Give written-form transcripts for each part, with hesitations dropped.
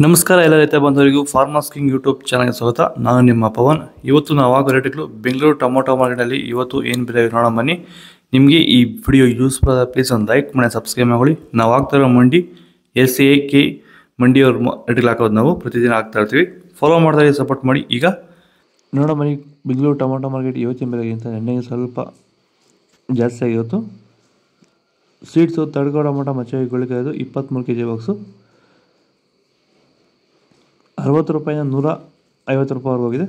ನಮಸ್ಕಾರ ಎಲ್ಲ ರೈತ ಬಂಧುವರಿಗೂ ಫಾರ್ಮರ್ಸ್ ಕಿಂಗ್ ಯೂಟ್ಯೂಬ್ ಚಾನಲ್ಗೆ ಸ್ವಾಗತ. ನಾನು ನಿಮ್ಮ ಪವನ್. ಇವತ್ತು ನಾವು ಆಗೋ ರೇಟ್ಗಳು ಬೆಂಗಳೂರು ಟೊಮೊಟೊ ಮಾರ್ಕೆಟಲ್ಲಿ ಇವತ್ತು ಏನು ಬೆಲೆ ನೋಡೋಣ ಬನ್ನಿ. ನಿಮಗೆ ಈ ವಿಡಿಯೋ ಯೂಸ್ಫುಲ್ ಆದ ಪ್ಲೀಸ್ ಒಂದು ಲೈಕ್ ಮಾಡಿ ಸಬ್ಸ್ಕ್ರೈಬ್ ಮಾಡಿ. ನಾವು ಆಗ್ತಾಯಿರೋ ಮಂಡಿ SAK ಮಂಡಿಯವ್ರ ರೇಟ್ಗಳು ಹಾಕೋದು ನಾವು ಪ್ರತಿದಿನ ಆಗ್ತಾ ಇರ್ತೀವಿ. ಫಾಲೋ ಮಾಡ್ತಾ ಸಪೋರ್ಟ್ ಮಾಡಿ. ಈಗ ನೋಡೋ ಬನ್ನಿ, ಬೆಂಗಳೂರು ಟೊಮೊಟೊ ಮಾರ್ಕೆಟ್ ಇವತ್ತಿನ ಬೆಲೆಗಿಂತ ನೆನ್ನೆಗೆ ಸ್ವಲ್ಪ ಜಾಸ್ತಿ ಆಗಿತ್ತು. ಸೀಡ್ಸು ತಡ್ಕೋ ಟೊಮೊಟೊ ಮಚ್ಚೆ ಗುಳಿಕಾಯ್ದು 23 kg ಬಾಕ್ಸು 60 ರೂಪಾಯಿಂದ 150 ರೂಪಾಯಿವರೆಗೂ ಹೋಗಿದೆ.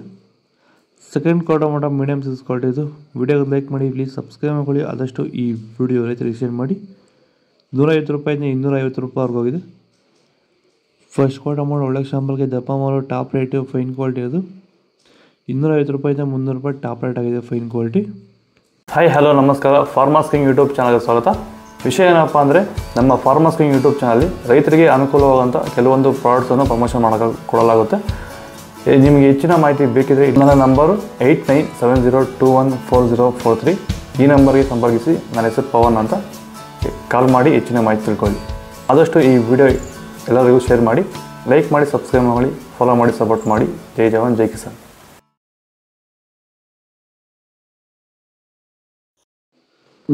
Second tomato medium size quality ಇದು. ವಿಡಿಯೋಗೆ ಲೈಕ್ ಮಾಡಿ, ಪ್ಲೀಸ್ ಸಬ್ಸ್ಕ್ರೈಬ್ ಮಾಡಿ. ಆದಷ್ಟು ಈ ವಿಡಿಯೋ ರೈತರಿಗೆ ಶೇರ್ ಮಾಡಿ. 150 ರೂಪಾಯಿಂದ 250 ರೂಪಾಯಿವರೆಗೂ ಹೋಗಿದೆ. ಫಸ್ಟ್ ಟೊಮೊಟೊ ಒಳ್ಳೆ ಶಾಂಪಲ್ಗೆ ದಪ್ಪ ಮಾರು ಟಾಪ್ ರೇಟು ಫೈನ್ ಕ್ವಾಲಿಟಿ ಅದು 250 ರೂಪಾಯಿಂದ 300 ರೂಪಾಯಿ ಟಾಪ್ ರೇಟ್ ಆಗಿದೆ ಫೈನ್ ಕ್ವಾಲಿಟಿ. ಹಾಯ್ ಹಲೋ ನಮಸ್ಕಾರ, ಫಾರ್ಮರ್ಸ್ ಕಿಂಗ್ ಯೂಟ್ಯೂಬ್ ಚಾನಲ್ಗೆ ಸ್ವಾಗತ. ವಿಷಯ ಏನಪ್ಪ ಅಂದರೆ, ನಮ್ಮ ಫಾರ್ಮರ್ಸ್ ಕಿಂಗ್ ಯೂಟ್ಯೂಬ್ ಚಾನಲ್ಲಿ ರೈತರಿಗೆ ಅನುಕೂಲವಾದಂಥ ಕೆಲವೊಂದು ಪ್ರಾಡಕ್ಟ್ಸನ್ನು ಪ್ರಮೋಷನ್ ಕೊಡಲಾಗುತ್ತೆ. ನಿಮಗೆ ಹೆಚ್ಚಿನ ಮಾಹಿತಿ ಬೇಕಿದ್ರೆ ನನ್ನ ನಂಬರು 8970214043. ಈ ನಂಬರ್ಗೆ ಸಂಪರ್ಕಿಸಿ. ನನ್ನ ಹೆಸರು ಪವನ್ ಅಂತ. ಕಾಲ್ ಮಾಡಿ ಹೆಚ್ಚಿನ ಮಾಹಿತಿ ತಿಳ್ಕೊಳ್ಳಿ. ಆದಷ್ಟು ಈ ವಿಡಿಯೋ ಎಲ್ಲರಿಗೂ ಶೇರ್ ಮಾಡಿ, ಲೈಕ್ ಮಾಡಿ, ಸಬ್ಸ್ಕ್ರೈಬ್ ಮಾಡಿ, ಫಾಲೋ ಮಾಡಿ, ಸಪೋರ್ಟ್ ಮಾಡಿ. ಜೈ ಜವಾನ್ ಜೈ ಕಿಸಾನ್.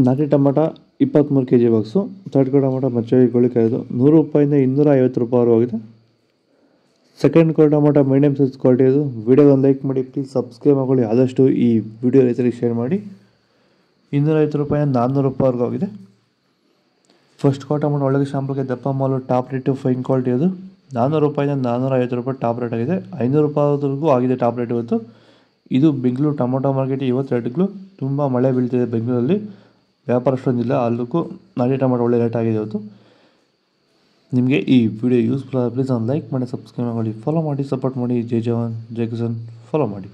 ನಾಟಿ ಟೊಮೊಟೊ 23 kg ಬಾಕ್ಸು. ತಡ್ಕೋ ಟೊಮೊಟೊ ಮಚ್ಚೆ ಗುಳಿಕಾಯ್ದು 100 ರೂಪಾಯಿಂದ 250 ರೂಪಾಯಿವರೆಗೂ ಹೋಗಿದೆ. Second tomato medium size quality ಇದು. ವಿಡಿಯೋಗೆ ಲೈಕ್ ಮಾಡಿ, ಪ್ಲೀಸ್ ಸಬ್ಸ್ಕ್ರೈಬ್ ಮಾಡಿ. ಆದಷ್ಟು ಈ ವಿಡಿಯೋ ರೈತರಿಗೆ ಶೇರ್ ಮಾಡಿ. 250 ರೂಪಾಯಿಂದ 400 ರೂಪಾಯಿವರೆಗೂ ಹೋಗಿದೆ. ಫಸ್ಟ್ ಟೊಮೊಟೊ ಒಳಗೆ ಶಾಂಪಲ್ಗೆ ದಪ್ಪ ಮಾಲು ಟಾಪ್ ರೇಟು ಫೈನ್ ಕ್ವಾಲಿಟಿ ಅದು 400 ರೂಪಾಯಿಂದ 450 ರೂಪಾಯಿ ಟಾಪ್ ರೇಟ್ ಆಗಿದೆ. 500 ರೂಪಾಯಿವರೆಗೂ ಆಗಿದೆ ಟಾಪ್ ರೇಟ್ ಇವತ್ತು. ಇದು ಬೆಂಗಳೂರು ಟೊಮೊಟೊ ಮಾರ್ಕೆಟ್ ಇವತ್ತು ರೇಟ್ಗಳು. ತುಂಬ ಮಳೆ ಬೀಳ್ತಿದೆ ಬೆಂಗಳೂರಲ್ಲಿ, ವ್ಯಾಪಾರ ಅಷ್ಟೊಂದಿಲ್ಲ. ಅಲ್ಲಕ್ಕೂ ನಾಟಿ ಟೊಮೊಟೊ ಒಳ್ಳೆ ರೇಟ್ ಆಗಿದೆ ಇವತ್ತು. ನಿಮಗೆ ಈ ವಿಡಿಯೋ ಯೂಸ್ಫುಲ್ ಆದ ಪ್ಲೀಸ್ ಒಂದು ಲೈಕ್ ಮಾಡಿ, ಸಬ್ಸ್ಕ್ರೈಬ್ ಮಾಡಿ, ಫಾಲೋ ಮಾಡಿ, ಸಪೋರ್ಟ್ ಮಾಡಿ. ಜೈ ಜವಾನ್ ಜೈ ಕಿಸಾನ್. ಫಾಲೋ ಮಾಡಿ.